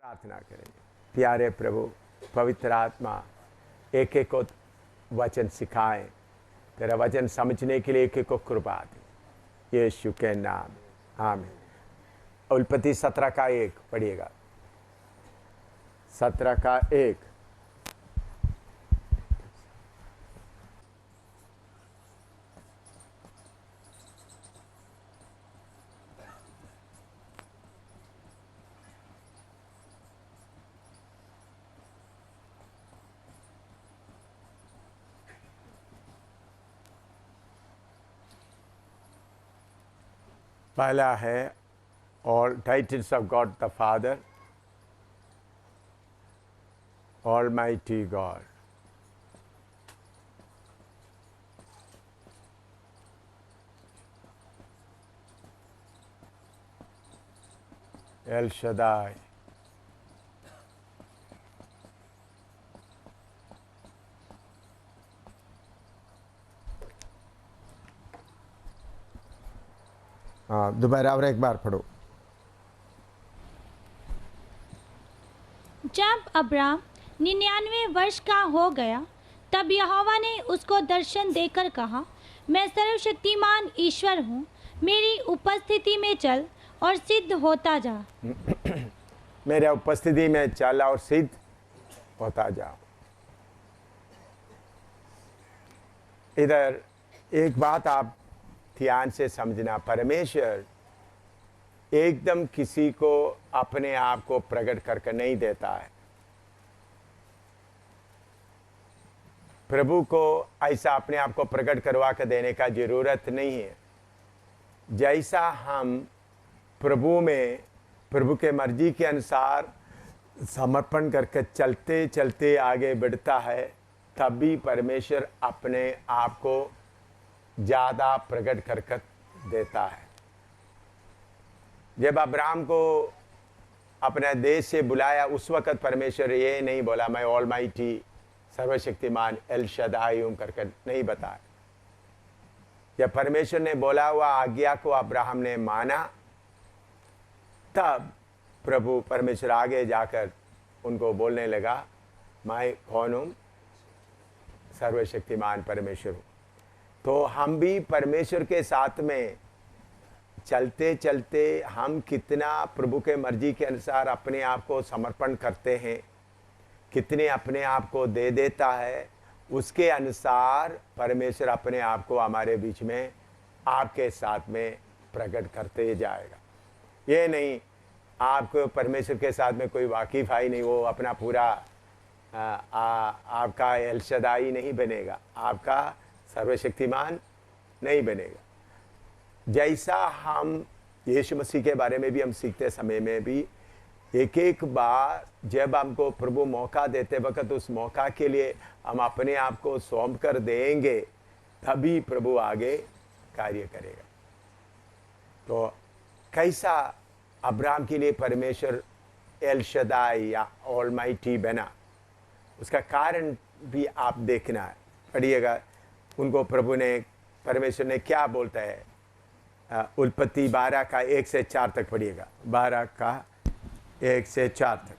प्रार्थना करेंगे। प्यारे प्रभु, पवित्र आत्मा एक एक को वचन सिखाएं, तेरा वचन समझने के लिए एक एक को कृपा दे, यीशु के नाम, आमीन। उत्पत्ति 17:1 पढ़िएगा। 17:1। पहला है all titles of God the Father, Almighty God. El Shaddai. दोबारा और एक बार पढ़ो। जब अब्राम 99 वर्ष का हो गया, तब यहोवा ने उसको दर्शन देकर कहा, मैं सर्वशक्तिमान ईश्वर हूँ, मेरी उपस्थिति में चल और सिद्ध होता जा। मेरे उपस्थिति में चल और सिद्ध होता जा। इधर एक बात आप ध्यान से समझना, परमेश्वर एकदम किसी को अपने आप को प्रकट करके नहीं देता है। प्रभु को ऐसा अपने आप को प्रकट करवा कर देने का जरूरत नहीं है। जैसा हम प्रभु में प्रभु के मर्जी के अनुसार समर्पण करके चलते चलते आगे बढ़ता है, तभी परमेश्वर अपने आप को ज़्यादा प्रकट करके देता है। जब अब्राम को अपने देश से बुलाया, उस वक़्त परमेश्वर ये नहीं बोला मैं ऑलमाइटी सर्वशक्तिमान एल शदाई हूँ करके नहीं बताया। जब परमेश्वर ने बोला हुआ आज्ञा को अब्राहम ने माना, तब प्रभु परमेश्वर आगे जाकर उनको बोलने लगा, मैं कौन हूँ? सर्वशक्तिमान परमेश्वर हूँ। तो हम भी परमेश्वर के साथ में चलते चलते हम कितना प्रभु के मर्जी के अनुसार अपने आप को समर्पण करते हैं, कितने अपने आप को दे देता है, उसके अनुसार परमेश्वर अपने आप को हमारे बीच में आपके साथ में प्रकट करते जाएगा। ये नहीं आपको परमेश्वर के साथ में कोई वाकिफ ही नहीं, वो अपना पूरा आपका एल शदाई नहीं बनेगा, आपका सर्वशक्तिमान नहीं बनेगा। जैसा हम यीशु मसीह के बारे में भी हम सीखते समय में भी एक एक बार जब हमको प्रभु मौका देते वक्त उस मौका के लिए हम अपने आप को सौंप कर देंगे, तभी प्रभु आगे कार्य करेगा। तो कैसा अब्राहम के लिए परमेश्वर एल शदाई या ऑलमाइटी बना, उसका कारण भी आप देखना है। पढ़िएगा, उनको प्रभु ने परमेश्वर ने क्या बोलता है। उत्पत्ति 12:1-4 तक पढ़िएगा। 12:1-4 तक।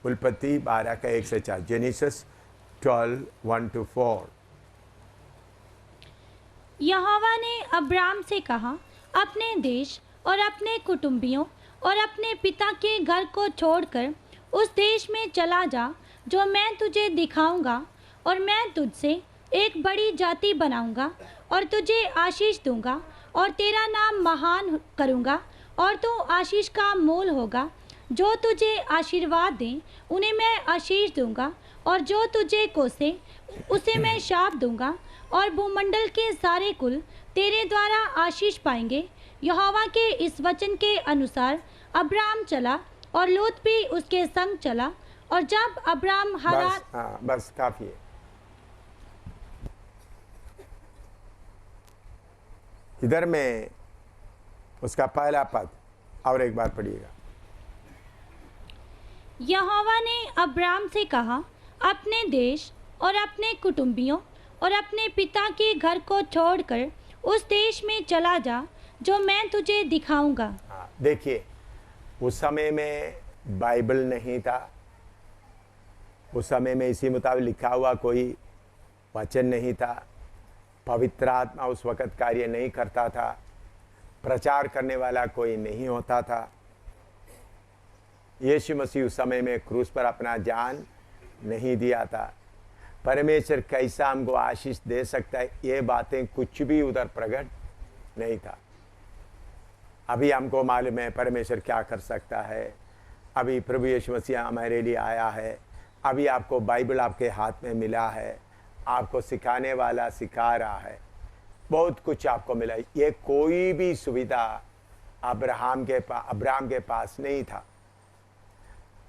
उत्पत्ति 12:1-4। जेनेसिस 12:1-4। यहोवा ने अब्राम से कहा, अपने देश और अपने कुटुंबियों और अपने पिता के घर को छोड़कर उस देश में चला जा जो मैं तुझे दिखाऊंगा, और मैं तुझसे एक बड़ी जाति बनाऊंगा और तुझे आशीष दूंगा और तेरा नाम महान करूंगा और तू आशीष का मूल होगा। जो तुझे आशीर्वाद दें उन्हें मैं आशीष दूंगा, और जो तुझे कोसे उसे मैं शाप दूंगा, और भूमंडल के सारे कुल तेरे द्वारा आशीष पाएंगे। यहोवा के इस वचन के अनुसार अब्राम चला और लूत भी उसके संग चला। और जब अब्राम बस काफी है। इधर में उसका पहला पद और एक बार पढ़िएगा। यहोवा ने अब्राम से कहा, अपने देश और अपने कुटुंबियों और अपने पिता के घर को छोड़कर उस देश में चला जा जो मैं तुझे दिखाऊंगा। देखिए, उस समय में बाइबल नहीं था, उस समय में इसी मुताबिक लिखा हुआ कोई वचन नहीं था, पवित्र आत्मा उस वक़्त कार्य नहीं करता था, प्रचार करने वाला कोई नहीं होता था। यीशु मसीह उस समय में क्रूस पर अपना जान नहीं दिया था। परमेश्वर कैसा हमको आशीष दे सकता है, ये बातें कुछ भी उधर प्रकट नहीं था। अभी हमको मालूम है परमेश्वर क्या कर सकता है। अभी प्रभु यीशु मसीह हमारे लिए आया है, अभी आपको बाइबल आपके हाथ में मिला है, आपको सिखाने वाला सिखा रहा है, बहुत कुछ आपको मिला। ये कोई भी सुविधा अब्राहम के पास नहीं था।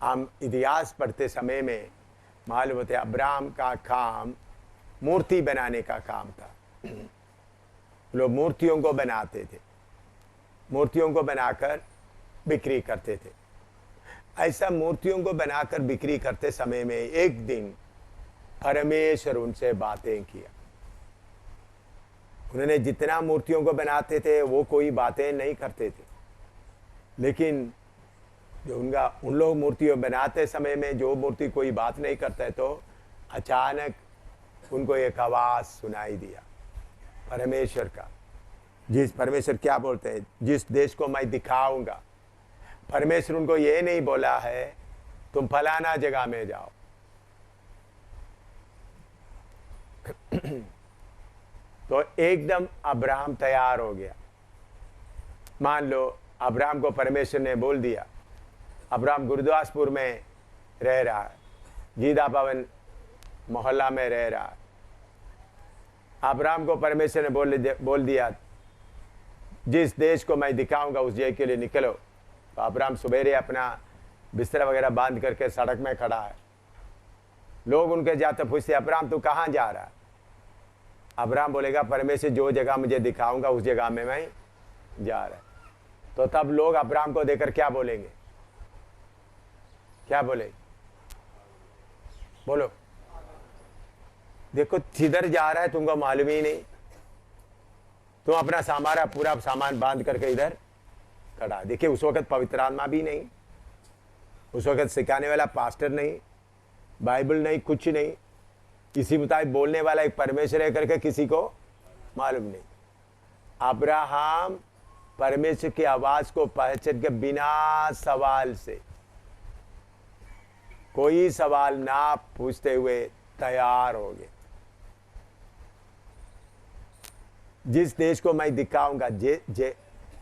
हम इतिहास पढ़ते समय में मालूम होते अब्राहम का काम मूर्ति बनाने का काम था। लोग मूर्तियों को बनाते थे, मूर्तियों को बनाकर बिक्री करते थे। ऐसा मूर्तियों को बनाकर बिक्री करते समय में एक दिन परमेश्वर उनसे बातें किया। उन्होंने जितना मूर्तियों को बनाते थे वो कोई बातें नहीं करते थे, लेकिन जो उन लोग मूर्तियों बनाते समय में जो मूर्ति कोई बात नहीं करता है, तो अचानक उनको एक आवाज़ सुनाई दिया परमेश्वर का। परमेश्वर क्या बोलते हैं, जिस देश को मैं दिखाऊंगा। परमेश्वर उनको ये नहीं बोला है तुम फलाना जगह में जाओ। तो एकदम अब्राहम तैयार हो गया। मान लो अब्राहम को परमेश्वर ने बोल दिया, अब्राहम गुरुदासपुर में रह रहा है, जीदा भवन मोहल्ला में रह रहा है। अब्राहम को परमेश्वर ने बोल दिया जिस देश को मैं दिखाऊंगा उस जगह के लिए निकलो। तो अब्राहम सवेरे अपना बिस्तरा वगैरह बांध करके सड़क में खड़ा है। लोग उनके जाते पूछते अब्राहम तू कहाँ जा रहा है? अब्राहम बोलेगा परमेश्वर जो जगह मुझे दिखाऊंगा उस जगह में मैं जा रहा। तो तब लोग अब्राहम को देखकर क्या बोलेंगे? क्या बोले? बोलो। देखो किधर जा रहा है तुमको मालूम ही नहीं, तुम अपना पूरा सामान बांध करके इधर खड़ा। देखिए उस वक्त पवित्र आत्मा भी नहीं, उस वक्त सिखाने वाला पास्टर नहीं, बाइबल नहीं, कुछ नहीं। इसी मुताबिक बोलने वाला एक परमेश्वर है करके किसी को मालूम नहीं। अब्राहम परमेश्वर की आवाज को पहचान के बिना सवाल से, कोई सवाल ना पूछते हुए तैयार हो गए। जिस देश को मैं दिखाऊंगा,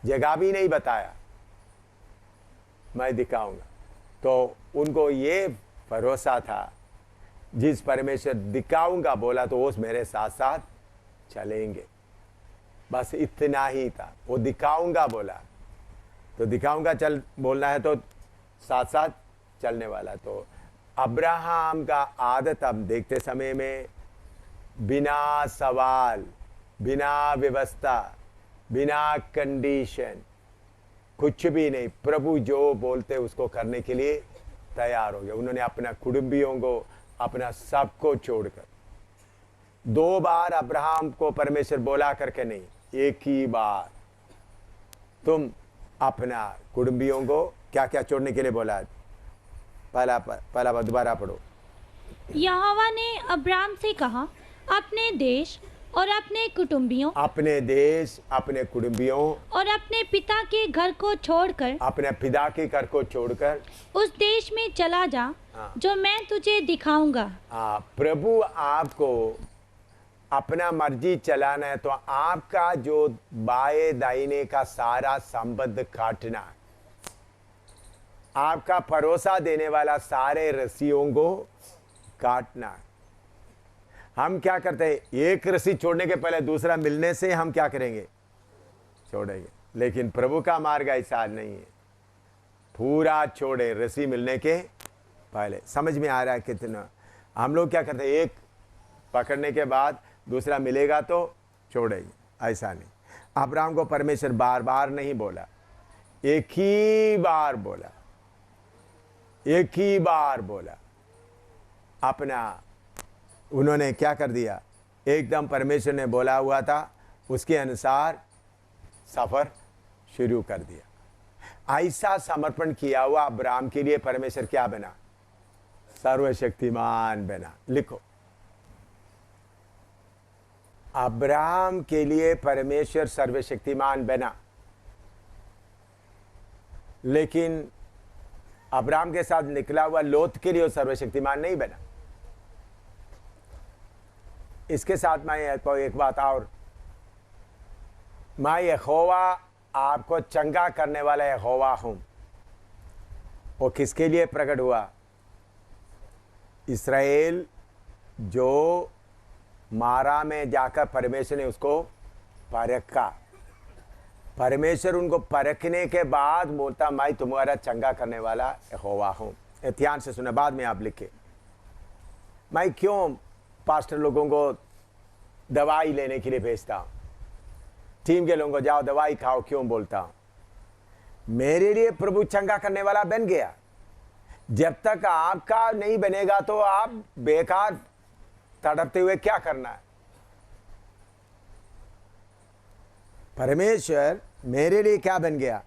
जगह भी नहीं बताया, मैं दिखाऊंगा। तो उनको ये भरोसा था जिस परमेश्वर दिखाऊंगा बोला तो वो मेरे साथ साथ चलेंगे। बस इतना ही था। वो दिखाऊंगा बोला तो दिखाऊंगा चल बोलना है तो साथ साथ चलने वाला। तो अब्राहम का आदत हम देखते समय में बिना सवाल, बिना व्यवस्था, बिना कंडीशन, कुछ भी नहीं, प्रभु जो बोलते उसको करने के लिए तैयार हो गए। उन्होंने अपना कुटुंबियों को, अपना सबको छोड़कर, 2 बार अब्राहम को परमेश्वर बोला करके नहीं, एक ही बार तुम अपना कुटुंबियों को क्या क्या छोड़ने के लिए बोला? पहला दोबारा पढ़ो। यहोवा ने अब्राम से कहा, अपने देश और अपने कुटुंबियों, अपने देश, अपने कुटुंबियों और अपने पिता के घर को छोड़कर, अपने पिता के घर को छोड़कर उस देश में चला जा जो मैं तुझे दिखाऊंगा। प्रभु आपको अपना मर्जी चलाना है तो आपका जो बाएं दाहिने का सारा संबंध काटना है, आपका भरोसा देने वाला सारे रस्सियों को काटना है। हम क्या करते हैं, एक रस्सी छोड़ने के पहले दूसरा मिलने से हम क्या करेंगे? छोड़ेंगे। लेकिन प्रभु का मार्ग ऐसा नहीं है, पूरा छोड़े रस्सी मिलने के पहले। समझ में आ रहा है कितना? हम लोग क्या करते हैं, एक पकड़ने के बाद दूसरा मिलेगा तो छोड़ेंगे, ऐसा नहीं। अब्राहम को परमेश्वर बार बार नहीं बोला, एक ही बार बोला, एक ही बार बोला। अपना उन्होंने क्या कर दिया, एकदम परमेश्वर ने बोला हुआ था उसके अनुसार सफर शुरू कर दिया। ऐसा समर्पण किया हुआ अब्राहम के लिए परमेश्वर क्या बना? सर्वशक्तिमान बना। लिखो, अब्राहम के लिए परमेश्वर सर्वशक्तिमान बना, लेकिन अब्राहम के साथ निकला हुआ लोत के लिए वो सर्वशक्तिमान नहीं बना। इसके साथ मैं एक बात और, मैं यहोवा आपको चंगा करने वाला यहोवा हूं। वो किसके लिए प्रकट हुआ? इस्राएल जो मारा में जाकर परमेश्वर ने उसको परखा। परमेश्वर उनको परखने के बाद बोलता, मैं तुम्हारा चंगा करने वाला यहोवा हूं। ध्यान से सुने, बाद में आप लिखे। मैं क्यों पास्टर लोगों को दवाई लेने के लिए भेजता हूं, टीम के लोगों को जाओ दवाई खाओ क्यों बोलता हूं? मेरे लिए प्रभु चंगा करने वाला बन गया। जब तक आपका नहीं बनेगा तो आप बेकार तड़पते हुए क्या करना है? परमेश्वर मेरे लिए क्या बन गया?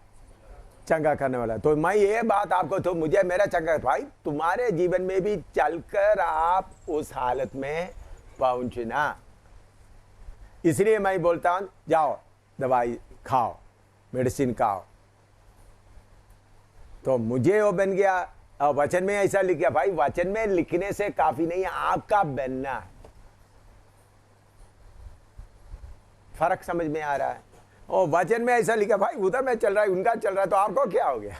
चंगा करने वाला। तो मैं ये बात आपको, तो मुझे मेरा चंगा, भाई तुम्हारे जीवन में भी चलकर आप उस हालत में पहुंचना। इसलिए मैं बोलता हूं, जाओ दवाई खाओ, मेडिसिन खाओ। तो मुझे वो बन गया। और वचन में ऐसा लिख गया। भाई वचन में लिखने से काफी नहीं, आपका बनना है। फर्क समझ में आ रहा है? और वचन में ऐसा लिखा, भाई उधर में चल रहा है, उनका चल रहा है, तो आपको क्या हो गया?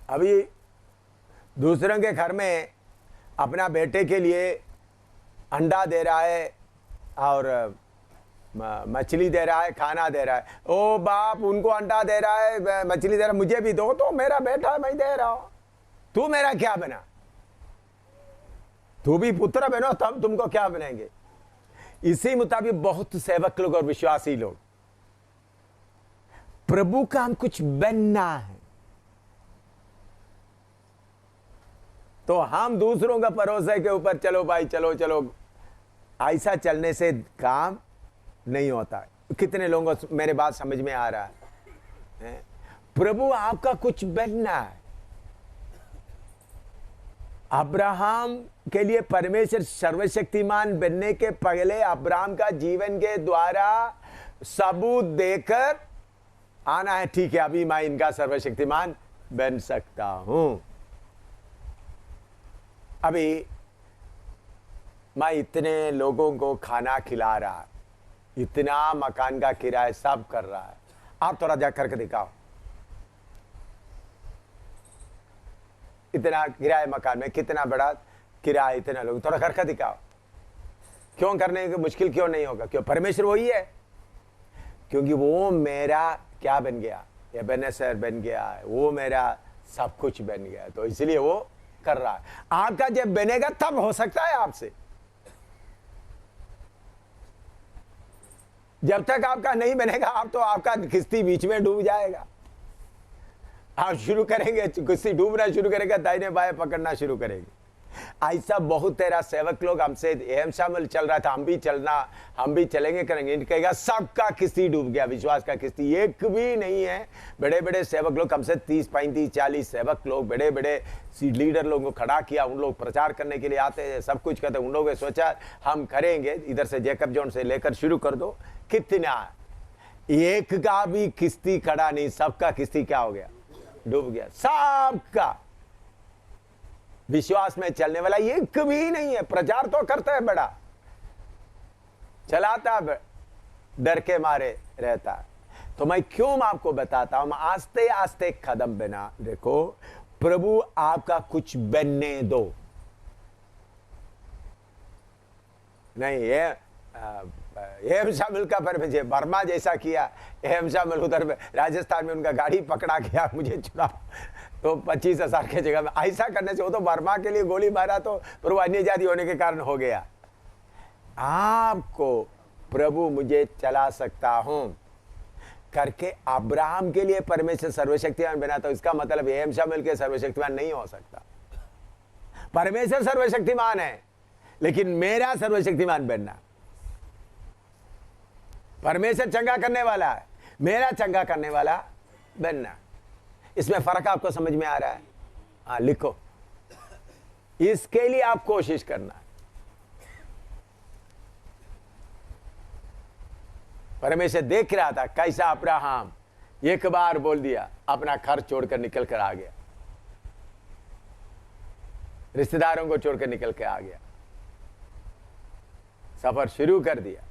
अभी दूसरों के घर में अपना बेटे के लिए अंडा दे रहा है और मछली दे रहा है, खाना दे रहा है। ओ बाप, उनको अंडा दे रहा है, मछली दे रहा है, मुझे भी दो। तो मेरा बेटा मैं दे रहा हूं, तू मेरा क्या बना? तू भी पुत्र बनो, तब तुमको क्या बनेंगे? इसी मुताबिक बहुत सेवक लोग और विश्वासी लोग, प्रभु का हम कुछ बनना है तो हम दूसरों का भरोसे के ऊपर चलो भाई, चलो चलो, ऐसा चलने से काम नहीं होता। कितने लोगों को मेरे बात समझ में आ रहा है? प्रभु आपका कुछ बनना है। अब्राहम के लिए परमेश्वर सर्वशक्तिमान बनने के पहले अब्राहम का जीवन के द्वारा सबूत देकर आना है। ठीक है, अभी मैं इनका सर्वशक्तिमान बन सकता हूं। अभी मैं इतने लोगों को खाना खिला रहा, इतना मकान का किराया सब कर रहा है, आप थोड़ा जा करके दिखाओ। इतना किराए मकान में कितना बड़ा किराया, इतना लोग, थोड़ा करके दिखाओ। क्यों करने की मुश्किल क्यों नहीं होगा? क्यों? परमेश्वर वही है। क्योंकि वो मेरा क्या बन गया? एबेनेजर बन गया है, वो मेरा सब कुछ बन गया, तो इसलिए वो कर रहा है। आपका जब बनेगा तब हो सकता है आपसे। जब तक आपका नहीं बनेगा, आप तो आपका किश्ती बीच में डूब जाएगा। आप शुरू करेंगे, किश्ती डूबना शुरू करेगा, दाहिने बाएं पकड़ना शुरू करेंगे। ऐसा बहुत तेरा सेवक लोग हमसे एम शामिल चल रहा था, हम भी चलना, हम भी चलेंगे करेंगे। कहेगा सबका किश्ती डूब गया, विश्वास का किश्ती एक भी नहीं है। बड़े बड़े सेवक लोग, हमसे 30 35 40 सेवक लोग, बड़े बड़े लीडर लोगों को खड़ा किया, उन लोग प्रचार करने के लिए आते हैं, सब कुछ करते हैं। उन लोगों ने सोचा हम करेंगे, इधर से जैकब जोन से लेकर शुरू कर दो। कितना? एक का भी किश्ती खड़ा नहीं, सबका किश्ती क्या हो गया? डूब गया। सबका विश्वास में चलने वाला एक भी नहीं है। प्रचार तो करता है, बड़ा चलाता, डर के मारे रहता। तो मैं क्यों आपको बताता हूं, आस्ते आस्ते कदम बना। देखो, प्रभु आपका कुछ बनने दो। नहीं, एम शामिल का परमेश्वर बर्मा जैसा किया। एम शामिल उधर राजस्थान में उनका गाड़ी पकड़ा गया, मुझे चुनाव तो 25,000 के जगह में। ऐसा करने से वो तो बर्मा के लिए गोली मारा, तो प्रभु अन्य जाति होने के कारण हो गया। आपको प्रभु मुझे चला सकता हूं करके अब्राहम के लिए परमेश्वर सर्वशक्तिमान बना, तो इसका मतलब एम शामिल के सर्वशक्तिमान नहीं हो सकता। परमेश्वर सर्वशक्तिमान है, लेकिन मेरा सर्वशक्तिमान बनना। परमेश्वर चंगा करने वाला है, मेरा चंगा करने वाला बनना। इसमें फर्क आपको समझ में आ रहा है? हाँ, लिखो। इसके लिए आप कोशिश करना। परमेश्वर देख रहा था कैसा अब्राहम एक बार बोल दिया, अपना घर छोड़कर निकल कर आ गया, रिश्तेदारों को छोड़कर निकल के आ गया, सफर शुरू कर दिया।